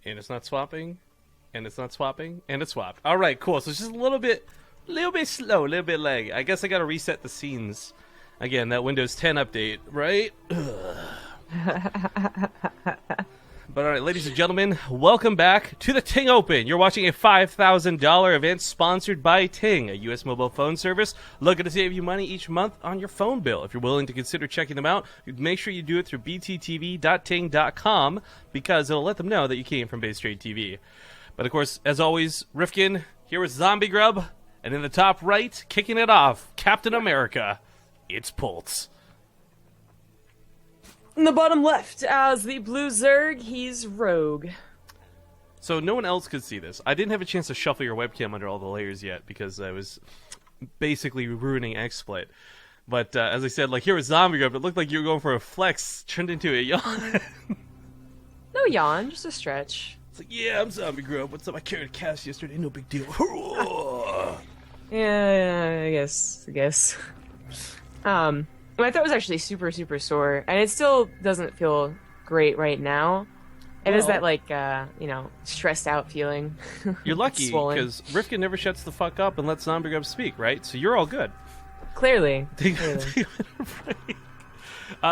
And it's not swapping. And it's not swapping. And it's swapped. Alright, cool. So it's just a little bit slow, a little bit lag. I guess I gotta reset the scenes. Again, that Windows 10 update, right? But alright, ladies and gentlemen, welcome back to the TING Open. You're watching a $5,000 event sponsored by TING, a U.S. mobile phone service looking to save you money each month on your phone bill. If you're willing to consider checking them out, make sure you do it through bttv.ting.com because it'll let them know that you came from BaseTradeTV. But of course, as always, Rifkin here with Zombie Grub, and in the top right, kicking it off, Captain America, it's Polt. In the bottom left, as the blue Zerg, he's Rogue. So no one else could see this. I didn't have a chance to shuffle your webcam under all the layers yet because I was basically ruining XSplit. But as I said, like here was Zombie Grub, it looked like you were going for a flex, turned into a yawn. No yawn, just a stretch. It's like, yeah, I'm Zombie Grub. What's up? I carried a cast yesterday, no big deal. Yeah, I guess. My throat was actually super sore, and it still doesn't feel great right now. It is that, like, stressed out feeling. You're lucky, because Rifkin never shuts the fuck up and lets Zombie Grub speak, right? So you're all good. Clearly.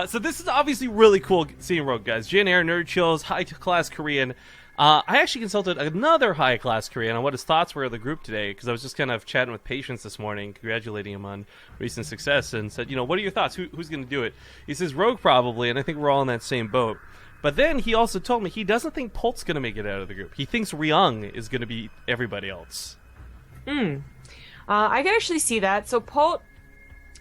So this is obviously really cool seeing Rogue, guys. Jin Air, Nerd Chills, high-class Korean. I actually consulted another high-class Korean on what his thoughts were of the group today, because I was just kind of chatting with Patience this morning, congratulating him on recent success, and said, what are your thoughts? Who's going to do it? He says Rogue probably, and I think we're all in that same boat. But then he also told me he doesn't think Polt's going to make it out of the group. He thinks Ryung is going to beat everybody else. I can actually see that. So Polt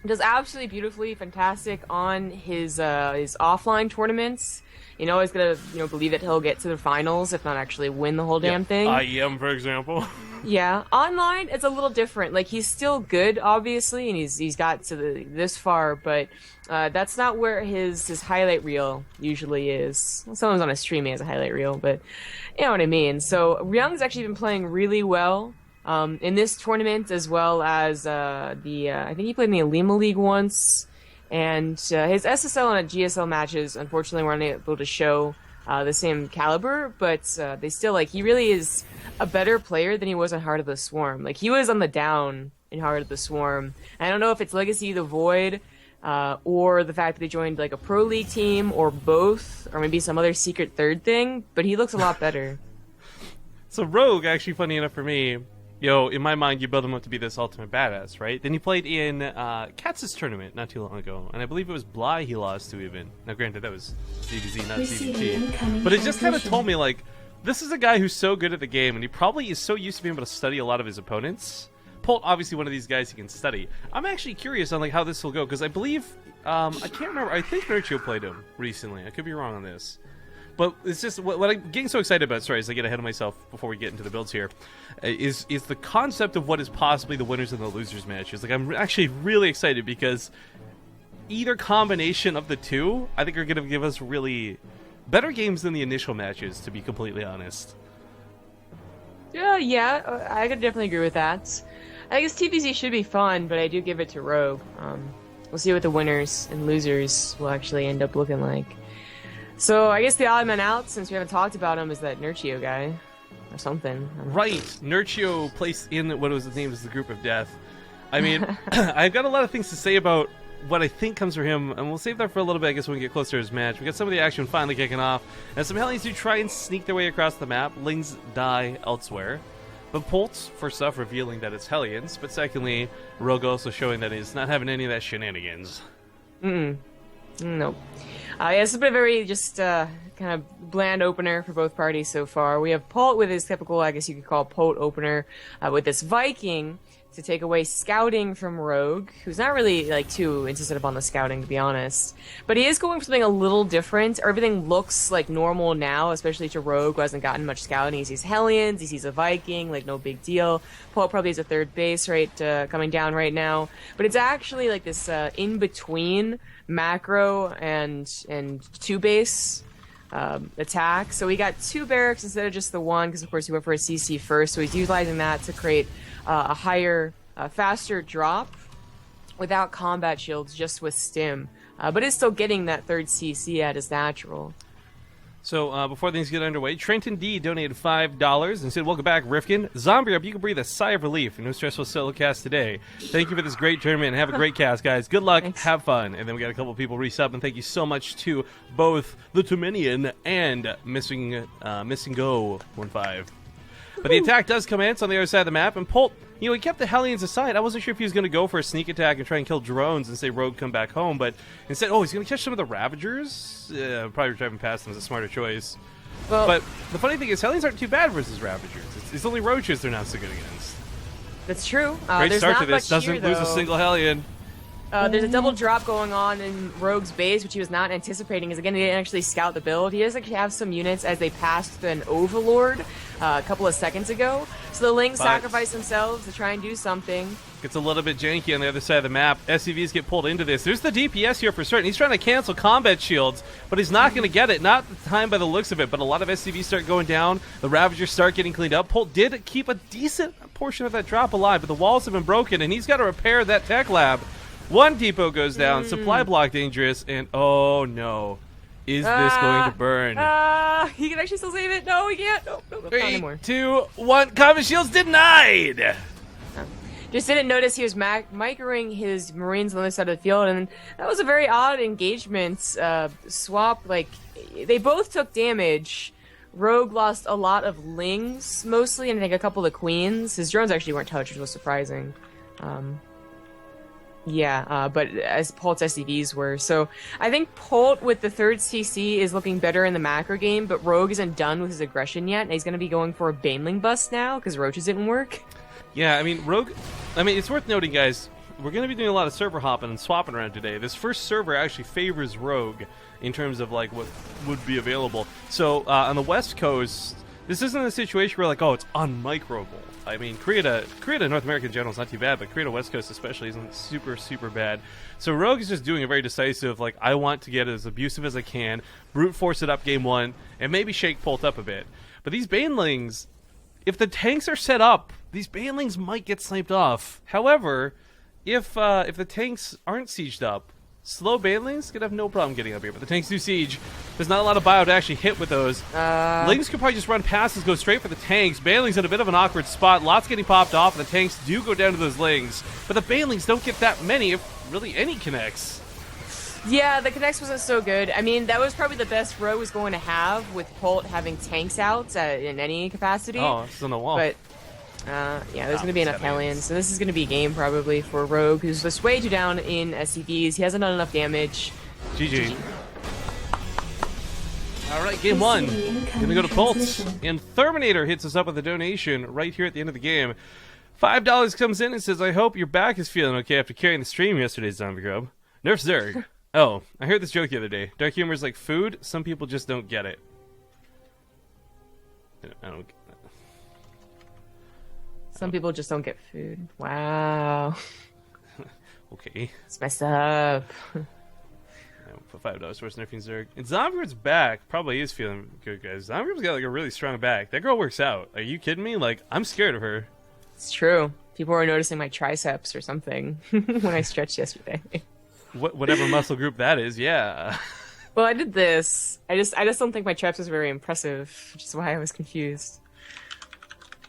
does absolutely beautifully fantastic on his offline tournaments. He's gonna believe that he'll get to the finals, if not actually win the whole damn thing. IEM, for example. Yeah, online it's a little different. Like he's still good, obviously, and he's got to this far, but that's not where his highlight reel usually is. Well, someone's on a stream he has a highlight reel, but you know what I mean. So Ryung's actually been playing really well in this tournament, as well as I think he played in the Alima League once. And his SSL and GSL matches, unfortunately, weren't able to show the same caliber, but they still, he really is a better player than he was on Heart of the Swarm. Like, he was on the down in Heart of the Swarm. I don't know if it's Legacy the Void, or the fact that he joined, a Pro League team, or both, or maybe some other secret third thing, but he looks a lot better. So Rogue, actually, funny enough for me, in my mind, you build him up to be this ultimate badass, right? Then he played in Katz's tournament not too long ago, and I believe it was Bly he lost to even. Now, granted, that was TvZ, not CVT. But it just kind of told me, this is a guy who's so good at the game, and he probably is so used to being able to study a lot of his opponents. Polt, obviously one of these guys he can study. I'm actually curious on, how this will go, because I believe, I can't remember, I think Nurchio played him recently. I could be wrong on this. But it's just what I'm getting so excited about. Sorry, as I get ahead of myself before we get into the builds here, is the concept of what is possibly the winners and the losers matches. I'm actually really excited because either combination of the two, I think, are going to give us really better games than the initial matches. To be completely honest. Yeah, I could definitely agree with that. I guess TvZ should be fun, but I do give it to Rogue. We'll see what the winners and losers will actually end up looking like. So I guess the odd man out, since we haven't talked about him, is that Nurchio guy, or something. Right, Nurchio placed in what was his name as the Group of Death. I mean, I've got a lot of things to say about what I think comes from him, and we'll save that for a little bit, I guess, when we get closer to his match. We got some of the action finally kicking off, and some Hellions do try and sneak their way across the map. Lings die elsewhere. But Polt, first off, revealing that it's Hellions, but secondly, Rogue also showing that he's not having any of that shenanigans. Nope. Yeah, it's been a very just kind of bland opener for both parties so far. We have Polt with his typical, I guess you could call Polt opener, with this Viking to take away scouting from Rogue, who's not really too insistent upon the scouting, to be honest. But he is going for something a little different. Everything looks like normal now, especially to Rogue, who hasn't gotten much scouting. He sees Hellions, he sees a Viking, no big deal. Polt probably has a third base coming down right now. But it's actually this in-between macro and two base attack. So we got two barracks instead of just the one, because of course he went for a CC first, so he's utilizing that to create a higher, faster drop without combat shields, just with stim. But it's still getting that third CC at his natural. So before things get underway, Trenton D donated $5 and said, "Welcome back, Rifkin. Zombie Up, you can breathe a sigh of relief. No stressful solo cast today. Thank you for this great tournament. Have a great cast, guys. Good luck. Thanks. Have fun." And then we got a couple people resub, and thank you so much to both the Tuminian and Missing Go 1-5. But the attack does commence on the other side of the map, and Polt, he kept the Hellions aside. I wasn't sure if he was going to go for a sneak attack and try and kill drones and say Rogue come back home, but instead, he's going to catch some of the Ravagers? Yeah, probably driving past them is a smarter choice. Well, But the funny thing is, Hellions aren't too bad versus Ravagers. It's only Roaches they're not so good against. that's true. Great There's start not to this. much Doesn't here, lose a though. single Hellion. There's a double drop going on in Rogue's base, which he was not anticipating. Is again, he didn't actually scout the build. He does actually have some units as they passed an Overlord a couple of seconds ago. So the Lings But- sacrifice themselves to try and do something. Gets a little bit janky on the other side of the map. SCVs get pulled into this. There's the DPS here for certain. He's trying to cancel combat shields, but he's not going to get it. Not the time by the looks of it, but a lot of SCVs start going down. The Ravagers start getting cleaned up. Polt did keep a decent portion of that drop alive, but the walls have been broken, and he's got to repair that tech lab. One depot goes down. Supply block dangerous, and oh no. Is this going to burn? He can actually still save it. No, he can't. No, not 3, anymore. 2, 1. Combat shields denied! Just didn't notice he was microing his Marines on the other side of the field, and that was a very odd engagement swap. Like, they both took damage. Rogue lost a lot of Lings, mostly, and I think a couple of Queens. His drones actually weren't touched, which was surprising. But as Polt's SCVs were. So I think Polt with the third CC is looking better in the macro game, but Rogue isn't done with his aggression yet, and he's going to be going for a Baneling bust now because Roaches didn't work. Yeah, I mean, Rogue... I mean, it's worth noting, guys, we're going to be doing a lot of server hopping and swapping around today. This first server actually favors Rogue in terms of, like, what would be available. So, on the West Coast, this isn't a situation where, like, it's unmicroable. I mean, create a North American general is not too bad, but create a West Coast especially isn't super, super bad. So Rogue is just doing a very decisive, like, I want to get as abusive as I can, brute force it up game one, and maybe shake Polt up a bit. But these Banelings, if the tanks are set up, these Banelings might get sniped off. However, if the tanks aren't sieged up, slow Banelings could have no problem getting up here. But the tanks do siege. There's not a lot of bio to actually hit with those. Lings could probably just run past and go straight for the tanks. Banelings in a bit of an awkward spot. Lots getting popped off, and the tanks do go down to those Lings. But the Banelings don't get that many, if really any connects. Yeah, the connects wasn't so good. I mean, that was probably the best Rogue was going to have with Polt having tanks out in any capacity. Oh, it's on the wall. But, there's going to be enough Hellions. So this is going to be game probably for Rogue, who's just way too down in SCVs. He hasn't done enough damage. GG. All right, game one. Gonna go to Polt. And Terminator hits us up with a donation right here at the end of the game. $5 comes in and says, "I hope your back is feeling okay after carrying the stream yesterday, Zombie Grub. Nerf Zerg." Oh, I heard this joke the other day. Dark humor is like food. Some people just don't get it. I don't. Some people just don't get food. Wow. Okay. It's messed up. For $5 towards nerfing Zerg. And Zombie's back probably is feeling good, guys. Zombie's got like a really strong back. That girl works out. Are you kidding me? Like, I'm scared of her. It's true. People were noticing my triceps or something when I stretched yesterday. Whatever muscle group that is, yeah. Well, I did this. I just don't think my triceps are very impressive, which is why I was confused.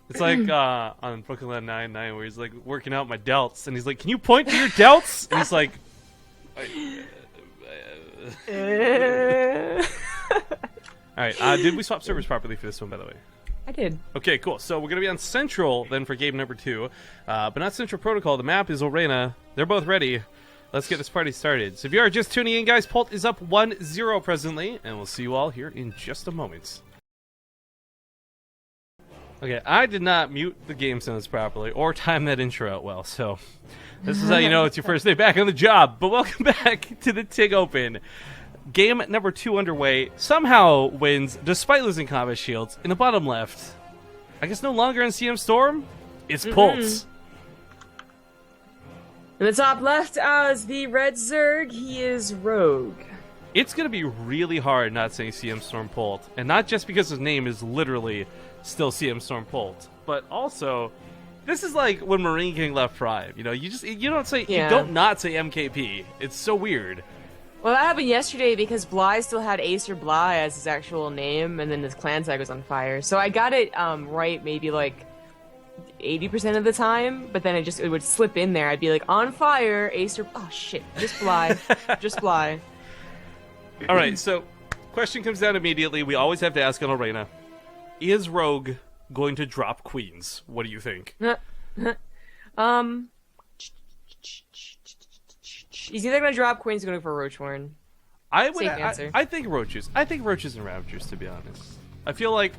It's like on Brooklyn Nine-Nine where he's like working out my delts, and he's like, "Can you point to your delts?" And he's like, "All right, did we swap servers properly for this one, by the way?" I did. Okay, cool. So we're gonna be on Central then for game number 2, but not Central Protocol. The map is Orena. They're both ready. Let's get this party started. So if you are just tuning in, guys, Polt is up 1-0 presently, and we'll see you all here in just a moment. Okay, I did not mute the game sounds properly or time that intro out well, so this is how you know it's your first day back on the job. But welcome back to the TIG Open. Game number 2 underway. Somehow wins, despite losing combat shields, in the bottom left. I guess no longer in CM Storm, it's Polt. In the top left as the Red Zerg, he is Rogue. It's going to be really hard not saying CM Storm Polt, and not just because his name is literally still CM Storm Polt, but also this is like when Marine King left Prime. You know, you don't say you don't not say MKP. It's so weird. Well, that happened yesterday because Bly still had Acer Bly as his actual name, and then his clan tag was on fire. So I got it right maybe like 80% of the time, but then it would slip in there. I'd be like, on fire, Acer... Oh, shit. Just Bly. Just Bly. All right, so question comes down immediately. We always have to ask on Arena. Is Rogue going to drop queens? What do you think? He's either going to drop queens or going for Roachhorn. Safe answer. I think Roaches. I think Roaches and Ravagers, to be honest. I feel like,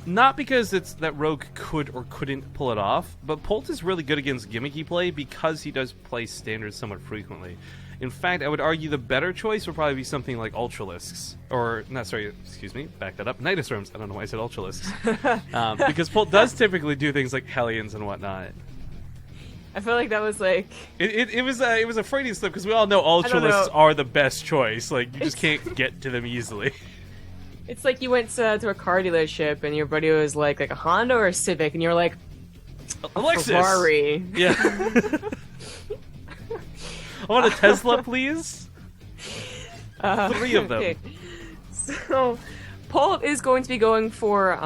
not because it's that Rogue could or couldn't pull it off, but Polt is really good against gimmicky play because he does play standards somewhat frequently. In fact, I would argue the better choice would probably be something like Ultralisks. Or, not, sorry, excuse me, back that up. Nidusworms. I don't know why I said Ultralisks. Because Polt does typically do things like Hellions and whatnot. I feel like that was like... It was a Freudian slip, because we all know Ultralisks are the best choice. Like, you just can't get to them easily. It's like you went to a car dealership and your buddy was like a Honda or a Civic, and you're like, Alexis! Ferrari. Yeah. I want a Tesla, please. 3 of them. Okay. So, Polt is going to be going for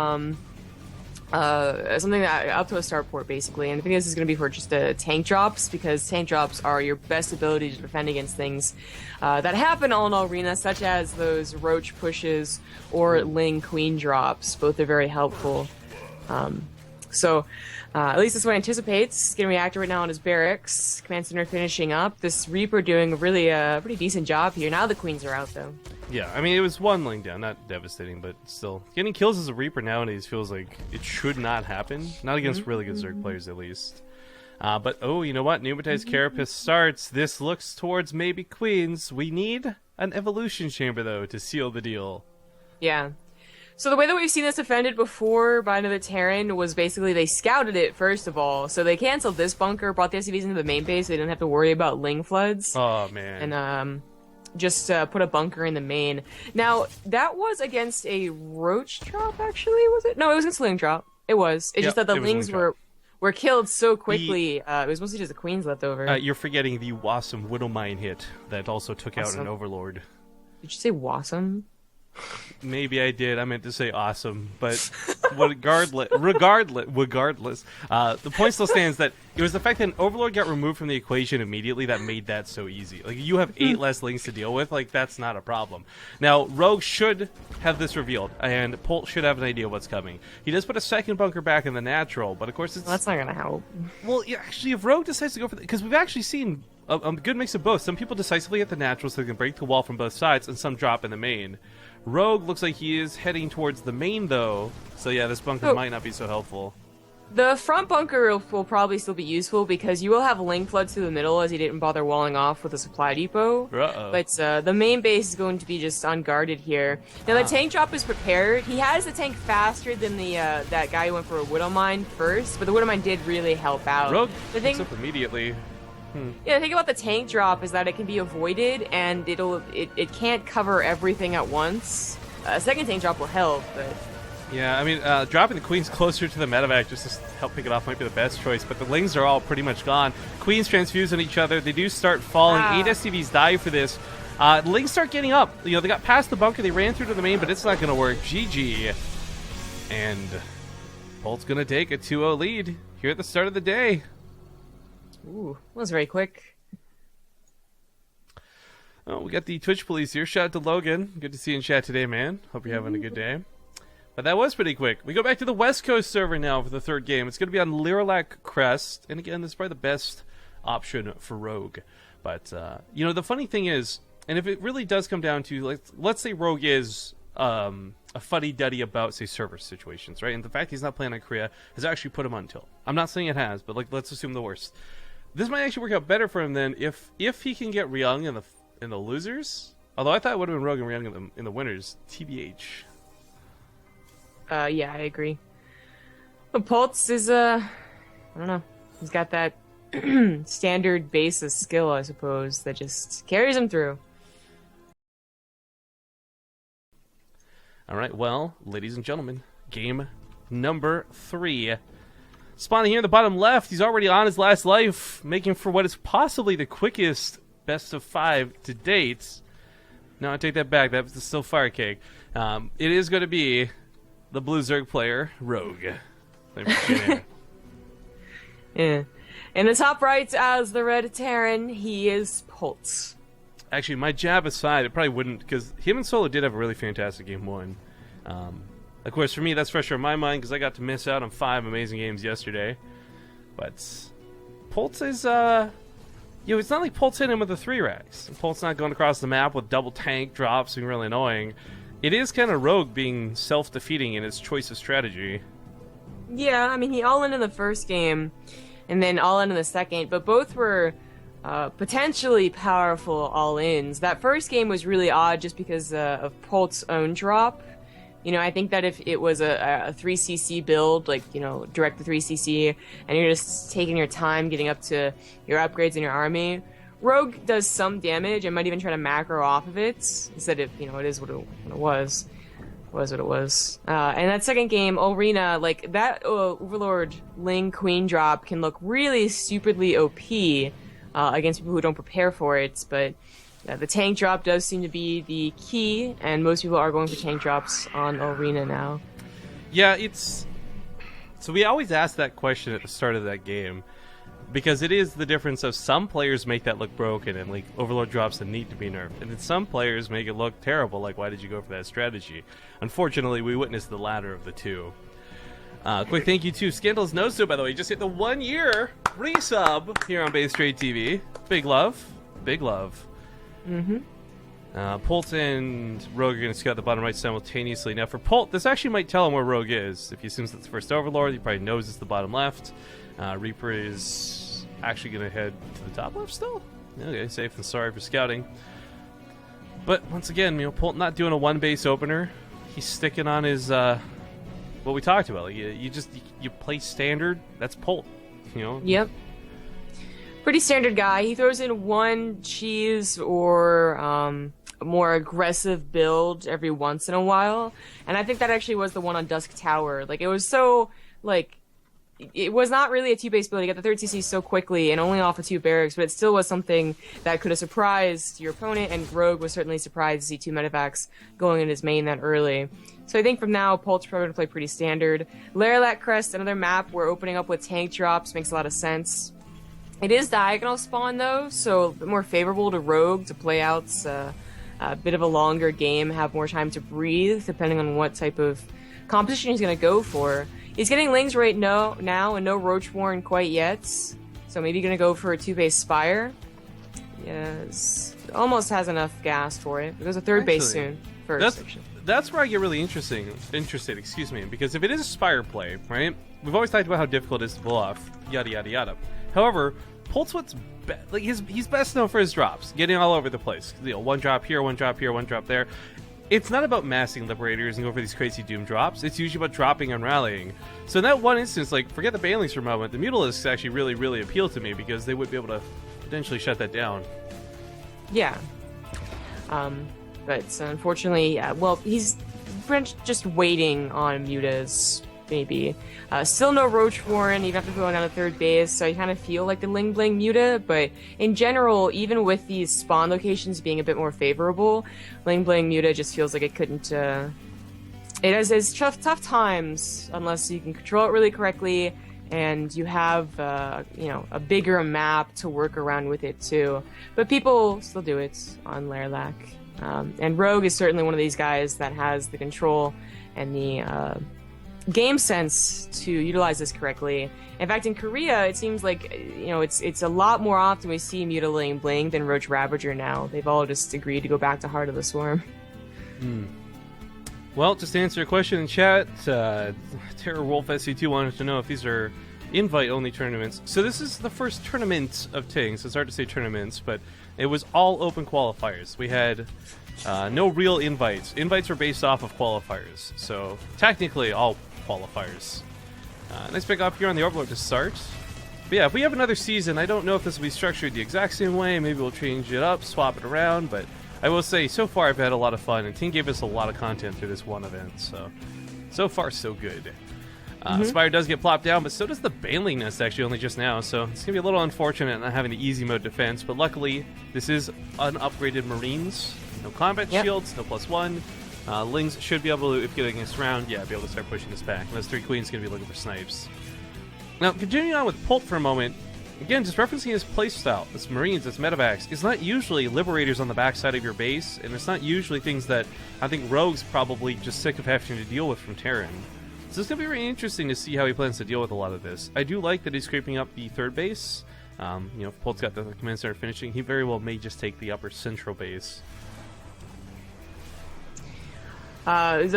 something that up to a starport, basically, and I think this is going to be for just tank drops, because tank drops are your best ability to defend against things that happen all in arena, such as those roach pushes or Ling queen drops. Both are very helpful. At least that's what anticipates. Getting reactor right now on his barracks. Command center finishing up. This Reaper doing really a pretty decent job here. Now the queens are out, though. Yeah, I mean, it was one Ling down, not devastating, but still. Getting kills as a Reaper nowadays feels like it should not happen. Not against really good Zerg players, at least. But, oh, you know what? Pneumatized Carapace starts. This looks towards maybe queens. We need an evolution chamber, though, to seal the deal. Yeah. So the way that we've seen this defended before by another Terran was basically they scouted it, first of all. So they canceled this bunker, brought the SCVs into the main base, so they didn't have to worry about Ling floods. Oh, man. And just put a bunker in the main. Now, that was against a Roach drop, actually, was it? No, it was against a Ling drop. It was. It's just that the Lings were killed so quickly, it was mostly just the queens left over. You're forgetting the Wasm Widowmine hit that also took out an Overlord. Did you say Wasm? Maybe I did. I meant to say awesome, but regardless, the point still stands that it was the fact that an Overlord got removed from the equation immediately that made that so easy. Like, you have 8 less Lings to deal with, like, that's not a problem. Now, Rogue should have this revealed, and Polt should have an idea of what's coming. He does put a second bunker back in the natural, but of course it's... Well, that's not gonna help. Well, yeah, actually, if Rogue decides to go for the... Because we've actually seen a good mix of both. Some people decisively hit the natural so they can break the wall from both sides, and some drop in the main. Rogue looks like he is heading towards the main, though. So yeah, this bunker might not be so helpful. The front bunker will probably still be useful because you will have Ling flood through the middle as he didn't bother walling off with a supply depot. Uh-oh. But the main base is going to be just unguarded here. Now the tank drop is prepared. He has the tank faster than the that guy who went for a Widowmine first, but the Widowmine did really help out. Rogue picks up immediately. Yeah, the thing about the tank drop is that it can be avoided, and it can't cover everything at once. A second tank drop will help, but... Yeah, I mean, dropping the queens closer to the medevac just to help pick it off might be the best choice, but the Lings are all pretty much gone. Queens transfuse on each other. They do start falling. 8 SCVs die for this. Lings start getting up. You know, they got past the bunker. They ran through to the main, but it's not going to work. GG. And Polt's going to take a 2-0 lead here at the start of the day. Ooh, that was very quick. Oh, we got the Twitch police here. Shout out to Logan. Good to see you in chat today, man. Hope you're having a good day. But that was pretty quick. We go back to the West Coast server now for the third game. It's going to be on Liralac Crest. And again, this is probably the best option for Rogue. But, you know, the funny thing is, and if it really does come down to, like, let's say Rogue is a fuddy-duddy about, say, server situations, right? And the fact he's not playing on Korea has actually put him on tilt. I'm not saying it has, but, like, let's assume the worst. This might actually work out better for him then if he can get Ryung in the losers. Although I thought it would have been Rogue and Ryung in the winners. TBH. Yeah, I agree. But Poltz is, I don't know. He's got that standard basis skill, I suppose, that just carries him through. Alright, well, ladies and gentlemen, game number 3. Spawning here in the bottom left, he's already on his last life, making for what is possibly the quickest best of 5 to date. No, I take that back. That was still fire cake. It is going to be the Blue Zerg player, Rogue. Yeah. In the top right as the Red Terran, he is Polt. Actually, my jab aside, it probably wouldn't, because him and Solo did have a really fantastic game 1. Of course, for me, that's fresher in my mind, because I got to miss out on 5 amazing games yesterday. But Polt is, it's not like Polt's hitting him with the 3 racks. Polt's not going across the map with double tank drops being really annoying. It is kind of Rogue being self-defeating in its choice of strategy. Yeah, I mean, he all-in in the first game, and then all-in in the second, but both were potentially powerful all-ins. That first game was really odd just because of Polt's own drop. You know, I think that if it was a 3cc build, like, you know, direct to 3cc, and you're just taking your time getting up to your upgrades in your army, Rogue does some damage and might even try to macro off of it, instead of, you know, it is what it was. Was what it was. And that second game, Arena, like, that Overlord Ling Queen drop can look really stupidly OP against people who don't prepare for it, but the tank drop does seem to be the key, and most people are going for tank drops on Arena now. Yeah, so we always ask that question at the start of that game, because it is the difference of some players make that look broken and like Overlord drops that need to be nerfed, and then some players make it look terrible, like why did you go for that strategy? Unfortunately, we witnessed the latter of the two. Quick thank you to Scandal's Noso, by the way. Just hit the 1-year resub here on BaseTradeTV. Big love. Big love. Polt and Rogue are going to scout the bottom right simultaneously. Now for Polt, this actually might tell him where Rogue is. If he assumes it's the first Overlord, he probably knows it's the bottom left. Reaper is actually going to head to the top left still? Okay, safe and sorry for scouting. But once again, you know, Polt not doing a 1-base opener. He's sticking on his, what we talked about. Like, you play standard, that's Polt, you know? Yep. Pretty standard guy. He throws in one cheese or a more aggressive build every once in a while. And I think that actually was the one on Dusk Tower. Like, it was so, like, it was not really a 2-base build. You got the 3rd CC so quickly and only off of 2 barracks, but it still was something that could have surprised your opponent, and Rogue was certainly surprised to see 2 medevacs going in his main that early. So I think from now, Polt's probably going to play pretty standard. Larilat Crest, another map where opening up with tank drops makes a lot of sense. It is diagonal spawn, though, so a bit more favorable to Rogue to play out a bit of a longer game, have more time to breathe, depending on what type of composition he's going to go for. He's getting Lings right now and no Roach Warren quite yet, so maybe going to go for a 2-base Spire. Yes, almost has enough gas for it. It goes a 3rd base soon. That's where I get really interested, because if it is a Spire play, right, we've always talked about how difficult it is to pull off, yada yada yada. However, Polt's he's best known for his drops, getting all over the place. You know, 1 drop here, 1 drop here, 1 drop there. It's not about massing Liberators and going for these crazy Doom drops. It's usually about dropping and rallying. So in that one instance, like, forget the Banelings for a moment, the Mutalisks actually really, really appeal to me because they would be able to potentially shut that down. Yeah. But unfortunately, well, he's just waiting on Mutas, maybe. Still no Roach Warren, even after going down to 3rd base, so I kind of feel like the Ling Bling Muta, but in general, even with these spawn locations being a bit more favorable, Ling Bling Muta just feels like it couldn't, it has its tough times, unless you can control it really correctly, and you have, you know, a bigger map to work around with it too. But people still do it on Lairlac. And Rogue is certainly one of these guys that has the control and the, game sense to utilize this correctly. In fact, in Korea, it seems like, you know, it's a lot more often we see Muta Ling Bling than Roach Ravager now. They've all just agreed to go back to Heart of the Swarm. Well, just to answer your question in chat, Terror Wolf SC2 wanted to know if these are invite-only tournaments. So this is the first tournament of TING, so it's hard to say tournaments, but it was all open qualifiers. We had no real invites. Invites were based off of qualifiers, so technically all qualifiers. Nice pick up here on the Overlord to start. But yeah, if we have another season, I don't know if this will be structured the exact same way. Maybe we'll change it up, swap it around, but I will say, so far I've had a lot of fun, and TING gave us a lot of content through this one event, so far so good. Spire does get plopped down, but so does the Baneling Nest actually only just now, so it's going to be a little unfortunate not having the easy mode defense, but luckily this is unupgraded Marines. No combat shields, no +1. Lings should be able to, if getting this round, be able to start pushing this back. And those 3 Queens going to be looking for snipes. Now, continuing on with Polt for a moment, again, just referencing his playstyle, this Marines, this medevacs, it's not usually Liberators on the backside of your base, and it's not usually things that I think Rogue's probably just sick of having to deal with from Terran. So it's going to be really interesting to see how he plans to deal with a lot of this. I do like that he's creeping up the 3rd base. If Polt's got the command center finishing, he very well may just take the upper central base. Sees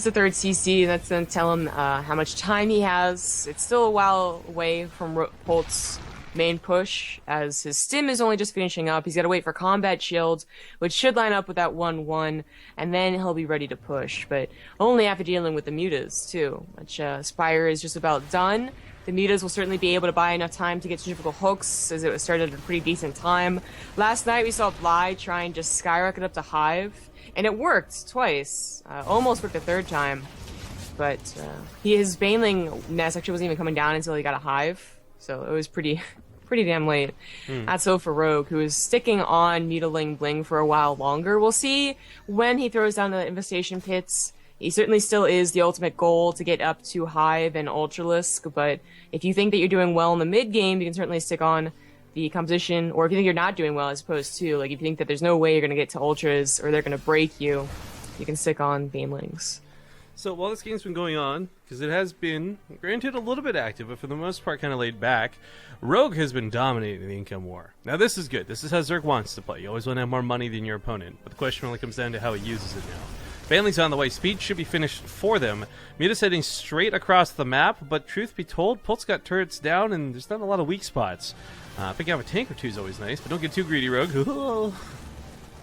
the 3rd CC, and that's going to tell him how much time he has. It's still a while away from Polt's main push, as his stim is only just finishing up. He's got to wait for combat shields, which should line up with that 1-1, and then he'll be ready to push, but only after dealing with the mutas, too, which Spire is just about done. The mutas will certainly be able to buy enough time to get centrifugal hooks, as it started at a pretty decent time. Last night we saw Bly try and just skyrocket up to Hive, and it worked twice. Almost worked a 3rd time, but his Baneling Nest actually wasn't even coming down until he got a Hive, so it was pretty damn late. That's so for Rogue, who is sticking on Mutiling Bling for a while longer. We'll see when he throws down the Infestation Pits. He certainly still is the ultimate goal to get up to Hive and Ultralisk, but if you think that you're doing well in the mid-game, you can certainly stick on the composition, or if you think you're not doing well, as opposed to, like, if you think that there's no way you're going to get to Ultras, or they're going to break you, you can stick on Banelings. So while this game's been going on, because it has been, granted, a little bit active, but for the most part kind of laid back, Rogue has been dominating the income war. Now this is good. This is how Zerg wants to play. You always want to have more money than your opponent, but the question only comes down to how he uses it now. Baneling's on the way. Speed should be finished for them. Muta's heading straight across the map, but truth be told, Polt's got turrets down, and there's not a lot of weak spots. Picking up a tank or two is always nice, but don't get too greedy, Rogue. If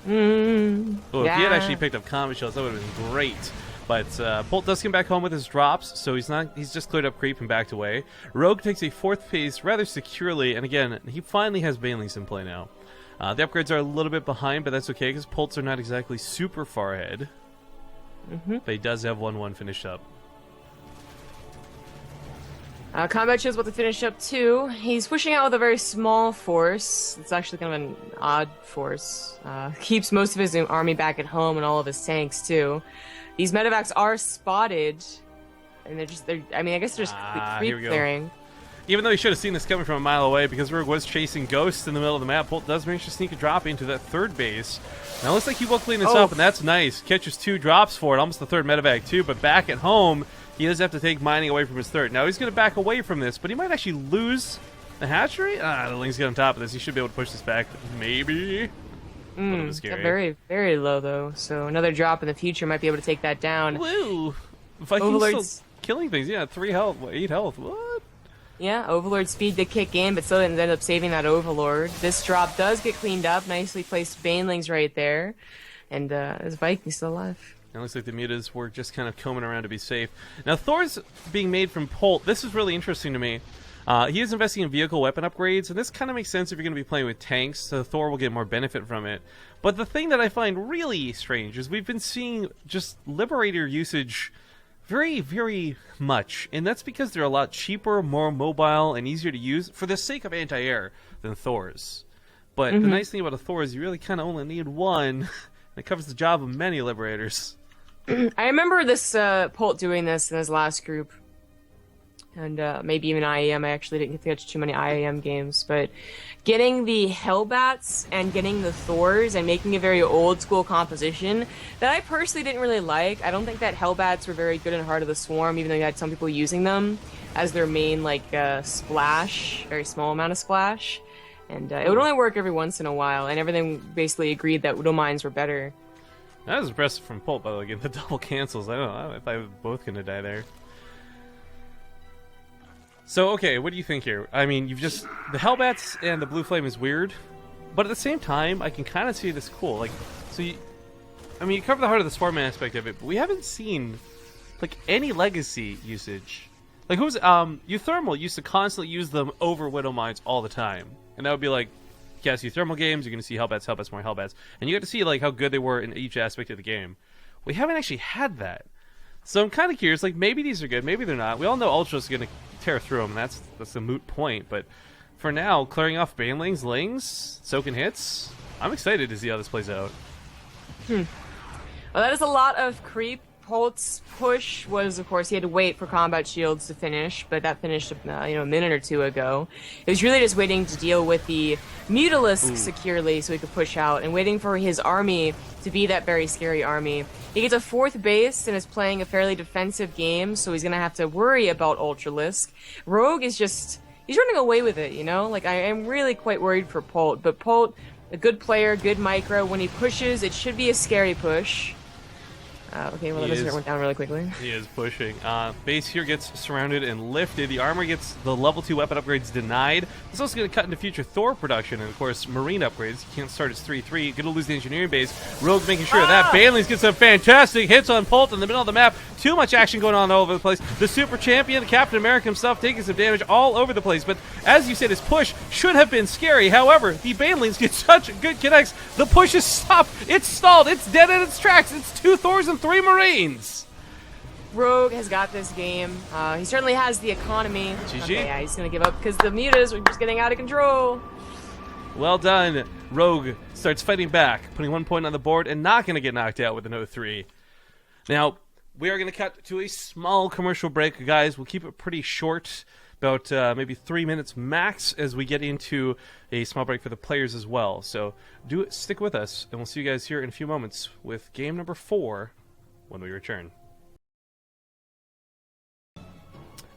he had actually picked up combat shields, that would have been great. But Polt does come back home with his drops, so he's just cleared up creep and backed away. Rogue takes a 4th phase rather securely, and again, he finally has Banelings in play now. The upgrades are a little bit behind, but that's okay, because Polts are not exactly super far ahead. But he does have 1-1 finished up. Combat Shield's about to finish up too. He's pushing out with a very small force. It's actually kind of an odd force. Keeps most of his army back at home and all of his tanks too. These medevacs are spotted, and I guess they're just creep clearing. Even though he should have seen this coming from a mile away, because Rogue was chasing ghosts in the middle of the map, Polt does manage to sneak a drop into that 3rd base. Now it looks like he will clean this up, and that's nice. Catches 2 drops for it, almost the 3rd medevac too, but back at home, he does have to take mining away from his 3rd. Now he's going to back away from this, but he might actually lose the hatchery? The Ling's get on top of this. He should be able to push this back, maybe. A little bit scary. Very, very low though, so another drop in the future might be able to take that down. Woo! Viking's still killing things. Yeah, 3 health, 8 health. What? Yeah, Overlord speed to kick in, but still didn't end up saving that Overlord. This drop does get cleaned up. Nicely placed Banelings right there. And this Viking's still alive. It looks like the mutas were just kind of combing around to be safe. Now, Thor's being made from Polt. This is really interesting to me. He is investing in vehicle weapon upgrades, and this kind of makes sense if you're going to be playing with tanks, so Thor will get more benefit from it. But the thing that I find really strange is we've been seeing just Liberator usage very, very much, and that's because they're a lot cheaper, more mobile, and easier to use for the sake of anti-air than Thor's. But the nice thing about a Thor is you really kind of only need one, and it covers the job of many Liberators. I remember this Polt doing this in his last group, and maybe even IAM. I actually didn't get to catch too many IAM games, but getting the Hellbats and getting the Thors and making a very old school composition that I personally didn't really like. I don't think that Hellbats were very good in Heart of the Swarm, even though you had some people using them as their main splash, very small amount of splash, and it would only work every once in a while, and everything basically agreed that Widow Mines were better. That was impressive from Polt, by the way, getting the double cancels. I don't know if I was both going to die there. So, okay, what do you think here? I mean, the Hellbats and the Blue Flame is weird, but at the same time, I can kind of see this cool. Like, so you cover the Heart of the Swarm aspect of it, but we haven't seen, any legacy usage. Like, Euthermal used to constantly use them over Widow Mines all the time. And that would be like, yes, Euthermal games, you're going to see Hellbats, more Hellbats. And you get to see, how good they were in each aspect of the game. We haven't actually had that. So I'm kind of curious, like, maybe these are good, maybe they're not. We all know Ultra's going to tear through them, and that's a moot point, but for now, clearing off Banelings, Lings, soaking hits, I'm excited to see how this plays out. Well, that is a lot of creep. Polt's push was, of course, he had to wait for combat shields to finish, but that finished, a minute or two ago. It was really just waiting to deal with the Mutalisk securely so he could push out, and waiting for his army to be that very scary army. He gets a 4th base and is playing a fairly defensive game, so he's going to have to worry about Ultralisk. Rogue is just, he's running away with it, you know? Like, I am really quite worried for Polt, but Polt, a good player, good micro. When he pushes, it should be a scary push. Okay, well, that went down really quickly. He is pushing. Base here gets surrounded and lifted. The armor gets the level 2 weapon upgrades denied. It's also going to cut into future Thor production, and of course, Marine upgrades. He can't start his 3-3. Going to lose the engineering base. Rogue making sure of that. Banelings gets some fantastic hits on Polt in the middle of the map. Too much action going on all over the place. The Super Champion, Captain America himself, taking some damage all over the place. But as you said, his push should have been scary. However, the Banelings get such good connects. The push is stopped. It's stalled. It's dead in its tracks. It's 2 Thors and 3 Marines. Rogue has got this game. He certainly has the economy. GG. Okay, yeah, he's gonna give up because the mutas are just getting out of control. Well done. Rogue starts fighting back, putting 1 point on the board and not going to get knocked out with an 0-3. Now, we are going to cut to a small commercial break, guys. We'll keep it pretty short, about maybe 3 minutes max, as we get into a small break for the players as well. So stick with us, and we'll see you guys here in a few moments with game number 4 when we return.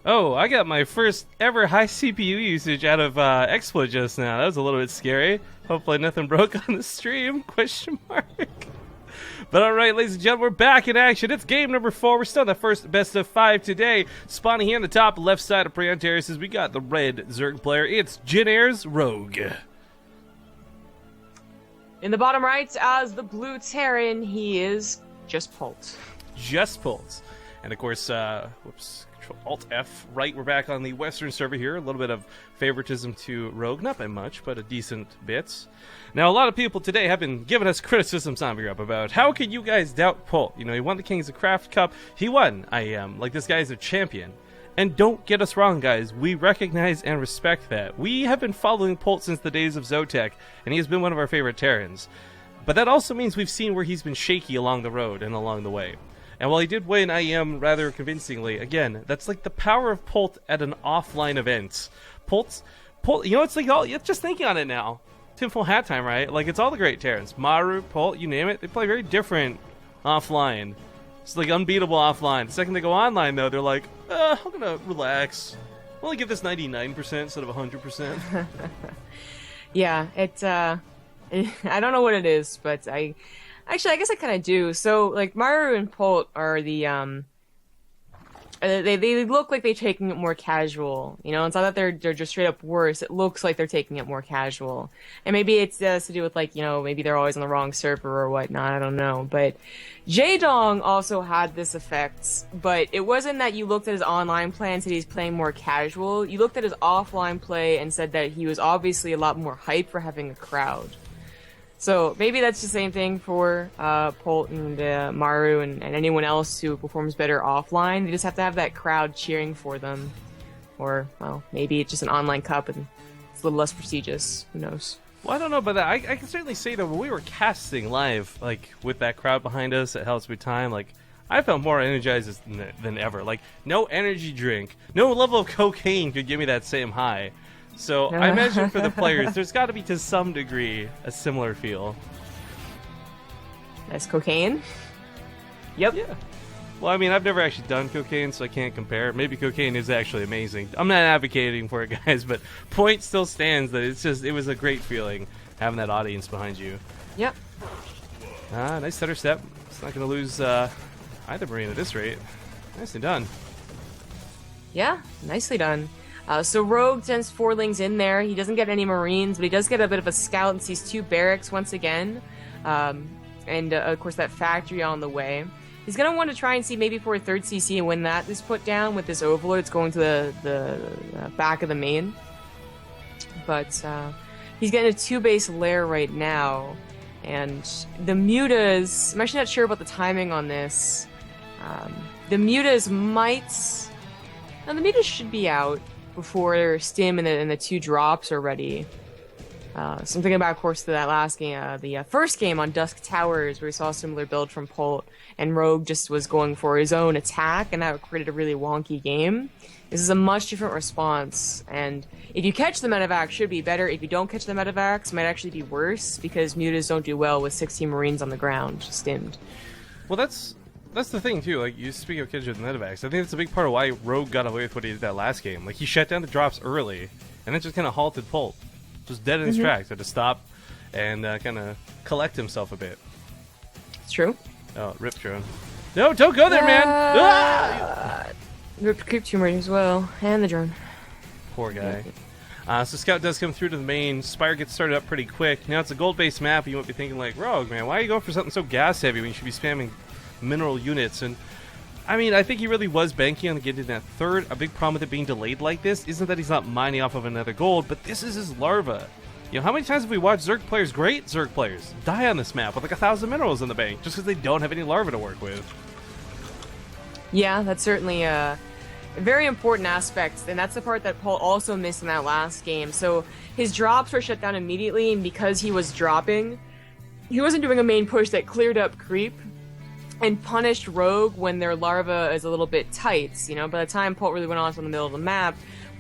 Oh, I got my first ever high CPU usage out of Exploit just now. That was a little bit scary. Hopefully nothing broke on the stream, question mark. But alright, ladies and gentlemen, we're back in action. It's game number 4. We're still in the first best of 5 today. Spawning here on the top left side of Prion Terraces, we got the red Zerg player. It's Jin-Air's Rogue. In the bottom right, as the blue Terran, he is just Polt. Just Polt. And of course, Alt-F, right, we're back on the Western server here. A little bit of favoritism to Rogue, not by much, but a decent bit. Now, a lot of people today have been giving us criticism, Zombie Grub, about how could you guys doubt Polt? You know, he won the Kings of Craft Cup. He won, like, this guy's a champion. And don't get us wrong, guys. We recognize and respect that. We have been following Polt since the days of Zotek, and he has been one of our favorite Terrans. But that also means we've seen where he's been shaky along the road and along the way. And while he did win IEM rather convincingly, again, that's like the power of Polt at an offline event. Polt, you know, it's like all, just thinking on it now. Tinfoil hat time, right? Like, it's all the great Terrans. Maru, Polt, you name it, they play very different offline. It's like unbeatable offline. The second they go online, though, they're like, I'm gonna relax. I'll only give this 99% instead of 100%. Yeah, I don't know what it is, but Actually, I guess I kind of do. So, like, Maru and Polt are the, they look like they're taking it more casual. You know, it's not that they're just straight up worse. It looks like they're taking it more casual. And maybe it's to do with, like, you know, maybe they're always on the wrong server or whatnot. I don't know. But Jaedong also had this effect. But it wasn't that you looked at his online play and said he's playing more casual. You looked at his offline play and said that he was obviously a lot more hype for having a crowd. So maybe that's the same thing for Polt and Maru and anyone else who performs better offline. They just have to have that crowd cheering for them. Or, well, maybe it's just an online cup and it's a little less prestigious. Who knows? Well, I don't know about that. I can certainly say that when we were casting live, like, with that crowd behind us at Hell's Good Time, like, I felt more energized than ever. Like, no energy drink, no level of cocaine could give me that same high. So I imagine for the players, there's got to be, to some degree, a similar feel. That's cocaine? Yep. Yeah. Well, I mean, I've never actually done cocaine, so I can't compare. Maybe cocaine is actually amazing. I'm not advocating for it, guys, but point still stands that it was a great feeling having that audience behind you. Yep. Nice stutter step. It's not going to lose either Marine at this rate. Nicely done. Yeah, nicely done. So Rogue sends 4 Lings in there. He doesn't get any Marines, but he does get a bit of a scout and sees 2 barracks once again. And of course that factory on the way. He's going to want to try and see maybe for a 3rd CC and when that is put down with this Overlord. It's going to the back of the main. But he's getting a 2-base lair right now. And the Mutas, I'm actually not sure about the timing on this. The mutas might... Now, the mutas should be out before Stim and the 2 drops are ready. So I'm thinking about, of course, that last game, the first game on Dusk Towers, where we saw a similar build from Polt, and Rogue just was going for his own attack, and that created a really wonky game. This is a much different response, and if you catch the medevac, should be better. If you don't catch the medevacs, it might actually be worse, because mutas don't do well with 16 Marines on the ground, stimmed. Well, that's the thing, too. Like, you speak of catching the medevacs. I think that's a big part of why Rogue got away with what he did that last game. Like, he shut down the drops early, and then just kind of halted Polt. Just dead in his tracks. Had to stop and kind of collect himself a bit. It's true. Oh, rip drone. No, don't go there, man! Ah! Ripped creep tumor as well, and the drone. Poor guy. So Scout does come through to the main. Spire gets started up pretty quick. Now it's a gold-based map, and you might be thinking, like, Rogue, man, why are you going for something so gas-heavy when you should be spamming mineral units? And I mean, I think he really was banking on getting that third. A big problem with it being delayed like this isn't that he's not mining off of another gold, but this is his larva. You know, how many times have we watched Zerg players, great Zerg players, die on this map with like 1,000 minerals in the bank just because they don't have any larva to work with? Yeah, that's certainly a very important aspect, and that's the part that Paul also missed in that last game. So his drops were shut down immediately, and because he was dropping, he wasn't doing a main push that cleared up creep and punished Rogue when their larva is a little bit tight. You know, by the time Polt really went on to the middle of the map,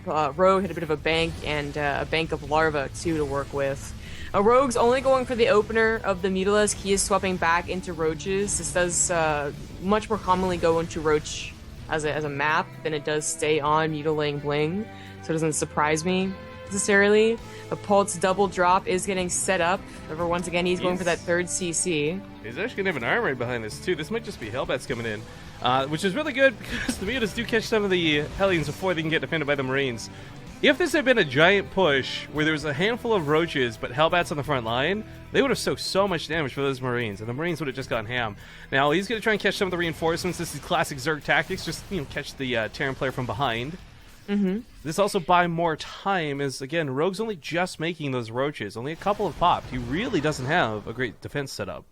Rogue had a bit of a bank and a bank of larva too to work with. Rogue's only going for the opener of the Mutilask. He is swapping back into Roaches. This does much more commonly go into Roach as a map than it does stay on Mutilating Bling, so it doesn't surprise me necessarily. But Polt's double drop is getting set up. However, once again, he's going for that third CC. He's actually going to have an armory behind this, too. This might just be Hellbats coming in, which is really good because the Mutas do catch some of the Hellions before they can get defended by the Marines. If this had been a giant push where there was a handful of Roaches but Hellbats on the front line, they would have soaked so much damage for those Marines, and the Marines would have just gone ham. Now, he's going to try and catch some of the reinforcements. This is classic Zerg tactics, just catch the Terran player from behind. This also buy more time, as again, Rogue's only just making those Roaches. Only a couple have popped. He really doesn't have a great defense setup.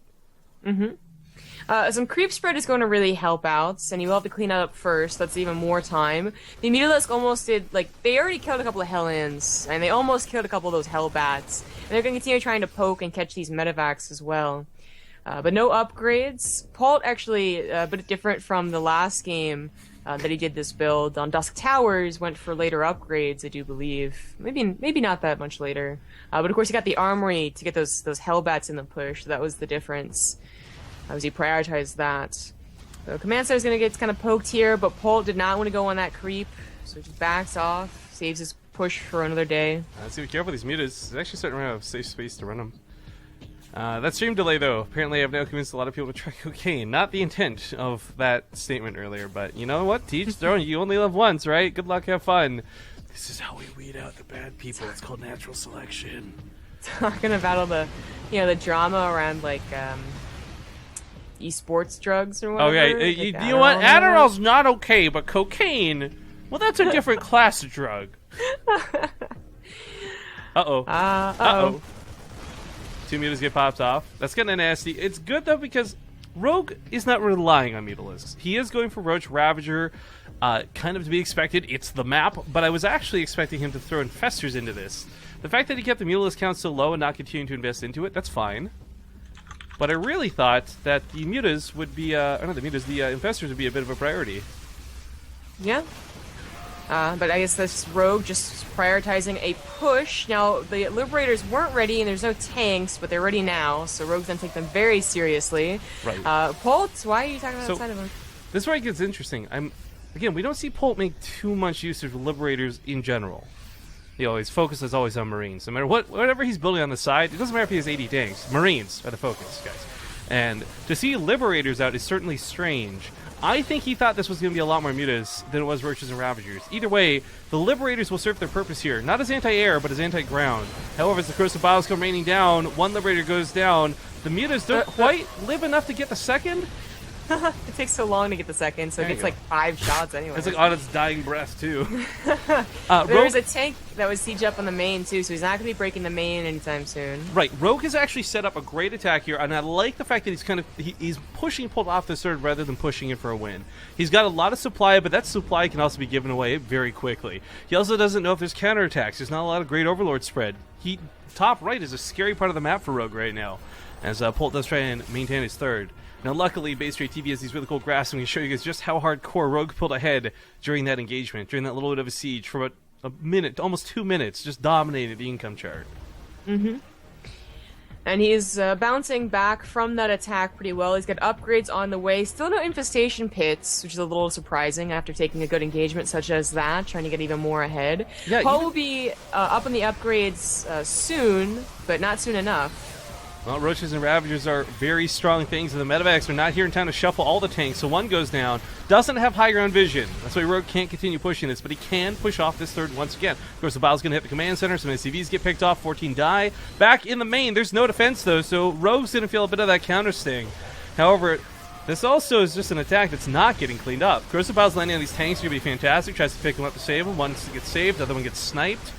Some creep spread is going to really help out, and you will have to clean up first. That's even more time. The Mutalisk almost did, like, they already killed a couple of Hellions, and they almost killed a couple of those Hellbats. And they're going to continue trying to poke and catch these medevacs as well. But no upgrades. Polt actually, a bit different from the last game that he did this build on Dusk Towers, went for later upgrades, I do believe. Maybe not that much later. But of course he got the armory to get those Hellbats in the push, so that was the difference. Obviously prioritized that. So Command Center is going to get kind of poked here, but Polt did not want to go on that creep, so he just backs off, saves his push for another day. Let's be careful with these mutas. It's actually starting to run out of safe space to run them. That stream delay, though, apparently I've now convinced a lot of people to try cocaine. Not the intent of that statement earlier, but you know what? To each their own. You only live once, right? Good luck, have fun. This is how we weed out the bad people. It's called natural selection. Talking about all the drama around, like, esports drugs or whatever. Okay, you know what? Adderall's not okay, but cocaine, well, that's a different class of drug. Uh-oh. Uh-oh. 2 mutas get popped off. That's kind of nasty. It's good, though, because Rogue is not relying on Mutalisks. He is going for Roach Ravager, kind of to be expected. It's the map, but I was actually expecting him to throw Infestors into this. The fact that he kept the Mutalisk count so low and not continuing to invest into it, that's fine. But I really thought that the mutas would be, the Infestors would be a bit of a priority. Yeah. But I guess this Rogue just prioritizing a push. Now, the Liberators weren't ready, and there's no tanks, but they're ready now, so Rogue's gonna take them very seriously. Right. Polt, why are you talking about outside of him? This is where it gets interesting. Again, we don't see Polt make too much use of Liberators in general. You know, his focus is always on Marines. No matter whatever he's building on the side, it doesn't matter if he has 80 tanks. Marines are the focus, guys. And to see Liberators out is certainly strange. I think he thought this was going to be a lot more mutas than it was Roaches and Ravagers. Either way, the Liberators will serve their purpose here. Not as anti-air, but as anti-ground. However, as the Corsair Biles come raining down, one Liberator goes down. The mutas don't quite live enough to get the second. It takes so long to get the second, so it There you gets go. like 5 shots anyway. It's like on its dying breath, too. There's a tank that was siege up on the main, too, so he's not going to be breaking the main anytime soon. Right, Rogue has actually set up a great attack here, and I like the fact that he's pushing Polt off the third rather than pushing it for a win. He's got a lot of supply, but that supply can also be given away very quickly. He also doesn't know if there's counterattacks. There's not a lot of great Overlord spread. Top right is a scary part of the map for Rogue right now, as Polt does try and maintain his third. Now, luckily, BaseTradeTV has these really cool graphs, and we can show you guys just how hardcore Rogue pulled ahead during that engagement, during that little bit of a siege for about a minute, almost 2 minutes, just dominated the income chart. Mm-hmm. And he's bouncing back from that attack pretty well. He's got upgrades on the way. Still no infestation pits, which is a little surprising after taking a good engagement such as that, trying to get even more ahead. Yeah, Poe will be up on the upgrades soon, but not soon enough. Well, Roaches and Ravagers are very strong things, and the medevacs are not here in time to shuffle all the tanks, so one goes down. Doesn't have high ground vision. That's why Rogue can't continue pushing this, but he can push off this third once again. Of course, the battle's going to hit the command center, some SCVs get picked off, 14 die. Back in the main, there's no defense, though, so Rogue's going to feel a bit of that counter sting. However, this also is just an attack that's not getting cleaned up. Corsair Gear's landing on these tanks are going to be fantastic. Tries to pick them up to save them. One gets saved, the other one gets sniped.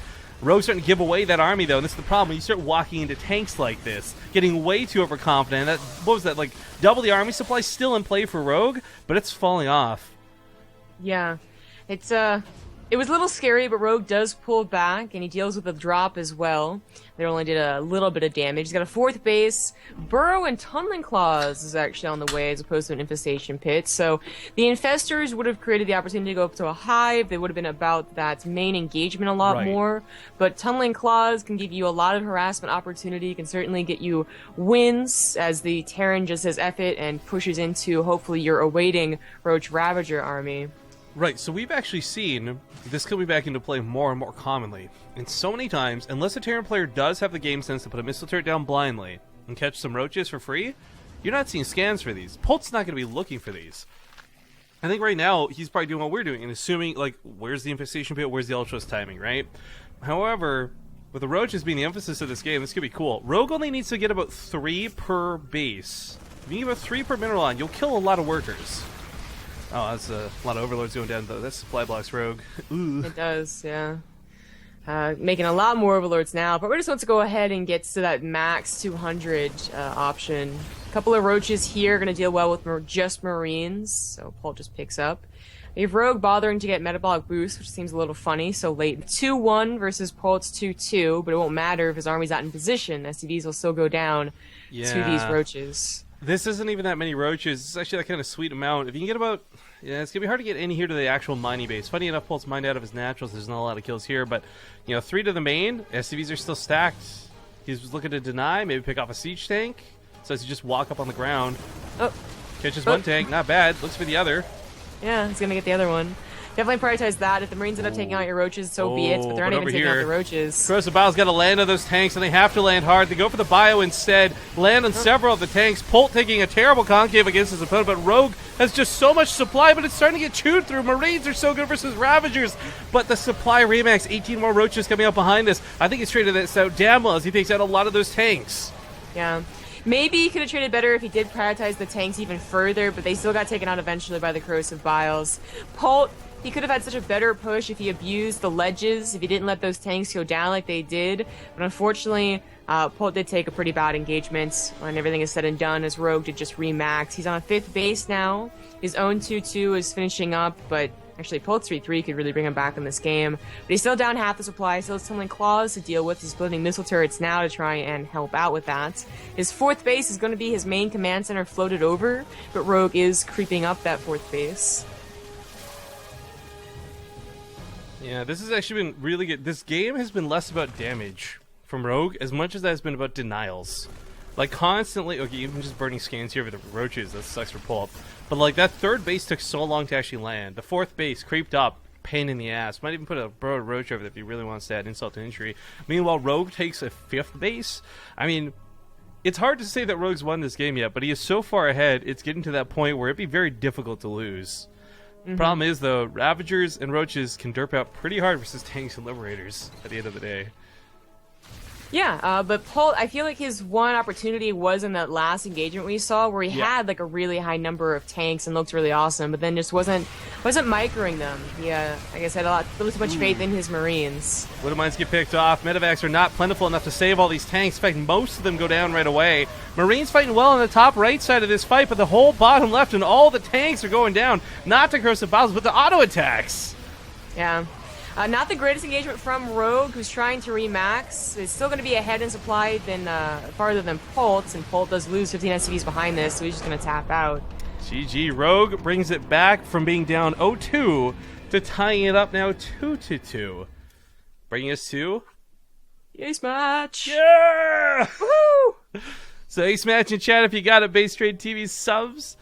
Rogue's starting to give away that army, though, and this is the problem. When you start walking into tanks like this, getting way too overconfident, that, what was that, like, double the army supply still in play for Rogue, but it's falling off. Yeah. It was a little scary, but Rogue does pull back, and he deals with a drop as well. They only did a little bit of damage. He's got a 4th base. Burrow and Tunneling Claws is actually on the way as opposed to an infestation pit. So the Infestors would have created the opportunity to go up to a hive. They would have been about that main engagement a lot more. But Tunneling Claws can give you a lot of harassment opportunity. Can certainly get you wins as the Terran just says F it and pushes into hopefully your awaiting Roach Ravager army. Right, so we've actually seen this coming back into play more and more commonly. And so many times, unless a Terran player does have the game sense to put a missile turret down blindly and catch some roaches for free, you're not seeing scans for these. Polt's not going to be looking for these. I think right now, he's probably doing what we're doing and assuming, like, where's the infestation pit, where's the Ultros timing, right? However, with the roaches being the emphasis of this game, this could be cool. Rogue only needs to get about 3 per base. If you get about 3 per mineral line, you'll kill a lot of workers. Oh, that's a lot of overlords going down, though. That's supply blocks, Rogue. Ooh. It does, yeah. Making a lot more overlords now, but we just want to go ahead and get to that max 200 option. A couple of roaches here going to deal well with just Marines, so Polt just picks up. We have Rogue bothering to get metabolic boost, which seems a little funny, so late. 2-1 versus Polt's 2-2, but it won't matter if his army's not in position. SCVs will still go down to these roaches. This isn't even that many roaches. It's actually that kind of sweet amount. If you can get about... Yeah, it's going to be hard to get any here to the actual mining base. Funny enough, Polt's mined out of his naturals. There's not a lot of kills here, but, 3 to the main. SCVs are still stacked. He's looking to deny, maybe pick off a siege tank. So as you just walk up on the ground. Oh. Catches one tank, not bad. Looks for the other. Yeah, he's going to get the other one. Definitely prioritize that. If the Marines end up taking out your roaches, so be it, but they're not even taking out the roaches. Corsair Gear's got to land on those tanks, and they have to land hard. They go for the bio instead, land on several of the tanks. Polt taking a terrible concave against his opponent, but Rogue has just so much supply, but it's starting to get chewed through. Marines are so good versus Ravagers, but the supply remax, 18 more roaches coming up behind this. I think he's traded this out damn well as he takes out a lot of those tanks. Yeah. Maybe he could have traded better if he did prioritize the tanks even further, but they still got taken out eventually by the Corrosive Biles. Polt, he could have had such a better push if he abused the ledges, if he didn't let those tanks go down like they did. But unfortunately, Polt did take a pretty bad engagement when everything is said and done, as Rogue did just remax. He's on 5th base now. His own 2-2 is finishing up, but actually Polt's 3-3 could really bring him back in this game. But he's still down half the supply, still has Tunneling Claws to deal with. He's building missile turrets now to try and help out with that. His 4th base is going to be his main command center floated over, but Rogue is creeping up that 4th base. Yeah, this has actually been really good. This game has been less about damage from Rogue as much as that has been about denials. Like, constantly... Okay, even just burning scans here with the roaches, that sucks for Polt. But, like, that 3rd base took so long to actually land. The 4th base creeped up, pain in the ass. Might even put a burrowed roach over there if he really wants to add insult to injury. Meanwhile, Rogue takes a 5th base. I mean, it's hard to say that Rogue's won this game yet, but he is so far ahead, it's getting to that point where it'd be very difficult to lose. Problem is, though, Ravagers and Roaches can derp out pretty hard versus tanks and Liberators at the end of the day. Yeah, but Polt, I feel like his one opportunity was in that last engagement we saw, where he had like a really high number of tanks and looked really awesome, but then just wasn't microing them. He, I guess, had a little too much faith in his Marines. Widow mines get picked off. Medevacs are not plentiful enough to save all these tanks. In fact, most of them go down right away. Marines fighting well on the top right side of this fight, but the whole bottom left and all the tanks are going down. Not to corrosive battles, but the auto attacks. Yeah. Not the greatest engagement from Rogue, who's trying to remax. It's still going to be ahead in supply than farther than Polt, and Polt does lose 15 SCVs behind this, so he's just going to tap out. GG. Rogue brings it back from being down 0-2 to tying it up now 2-2. Bringing us to... Ace match! Yeah! Woohoo! So ace match in chat if you got it. BaseTradeTV subs.